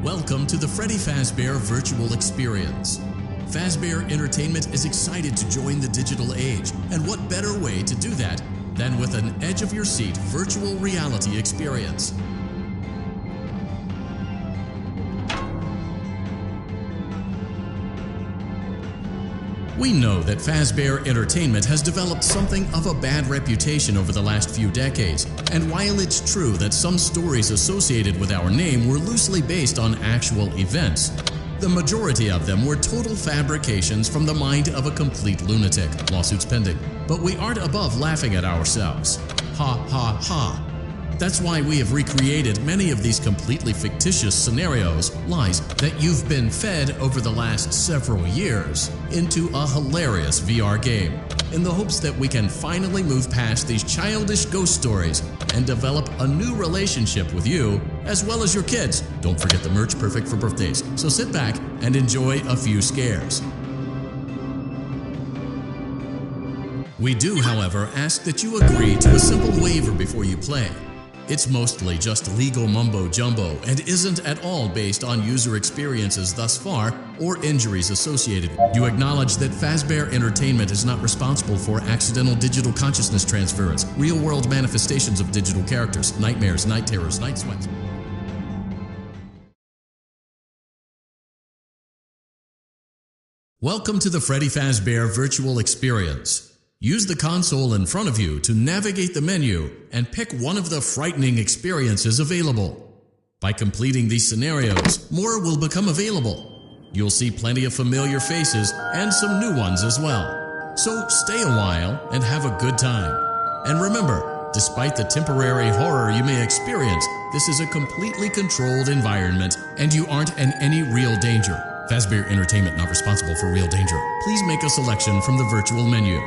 Welcome to the Freddy Fazbear Virtual Experience. Fazbear Entertainment is excited to join the digital age, and what better way to do that than with an edge-of-your-seat virtual reality experience. We know that Fazbear Entertainment has developed something of a bad reputation over the last few decades, and while it's true that some stories associated with our name were loosely based on actual events, the majority of them were total fabrications from the mind of a complete lunatic, lawsuits pending. But we aren't above laughing at ourselves. Ha ha ha. That's why we have recreated many of these completely fictitious scenarios, lies, that you've been fed over the last several years into a hilarious VR game, in the hopes that we can finally move past these childish ghost stories and develop a new relationship with you, as well as your kids. Don't forget the merch, perfect for birthdays. So sit back and enjoy a few scares. We do, however, ask that you agree to a simple waiver before you play. It's mostly just legal mumbo-jumbo and isn't at all based on user experiences thus far or injuries associated. You acknowledge that Fazbear Entertainment is not responsible for accidental digital consciousness transference, real-world manifestations of digital characters, nightmares, night terrors, night sweats. Welcome to the Freddy Fazbear Virtual Experience. Use the console in front of you to navigate the menu and pick one of the frightening experiences available. By completing these scenarios, more will become available. You'll see plenty of familiar faces and some new ones as well. So stay a while and have a good time. And remember, despite the temporary horror you may experience, this is a completely controlled environment and you aren't in any real danger. Fazbear Entertainment not responsible for real danger. Please make a selection from the virtual menu.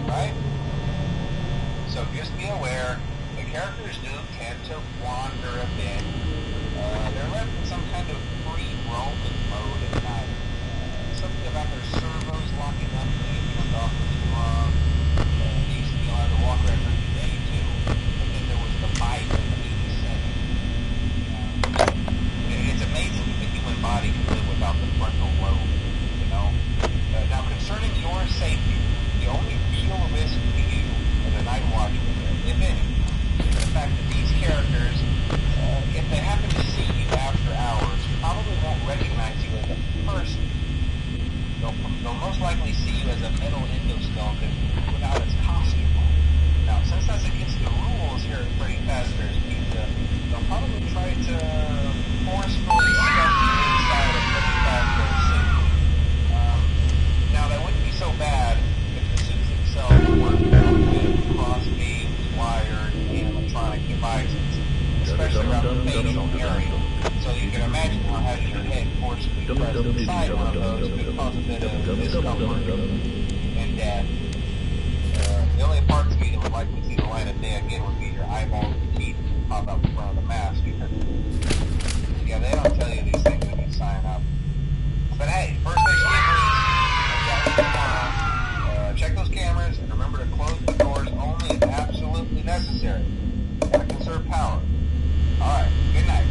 Right? So just be aware, the characters do tend to wander a bit. They're left in some kind of free roaming mode at night. Something about their servos locking up when they get turned off really long. They used to be allowed to walk around during the day too. But then there was the bite in '87. It's amazing that the human body can live without the frontal lobe, you know? Now concerning your safety, the only real risk to you as a night watchman, if any, is the fact that these characters, if they happen to see you after hours, probably won't recognize you as a person. They'll most likely see you as a metal endoskeleton without its costume on. Now, since that's against the rules here at Freddy Fazbear's Pizza, they'll probably try to forcefully stuff you inside a Freddy Fazbear suit. Now, that wouldn't be so bad if the suits themselves weren't filled with cross-beams, wired, animatronic devices, especially around the facial area. So you can imagine how having your head forcibly pressed inside one of those could cause a bit of discomfort and death. The only parts of you that would likely see the light of day again would be your eyeballs and teeth that pop out the front of the mask. Yeah, they don't tell you these things when you sign up. But hey, first station tomorrow. Check those cameras and remember to close the doors only if absolutely necessary. Gotta conserve power. Alright, good night.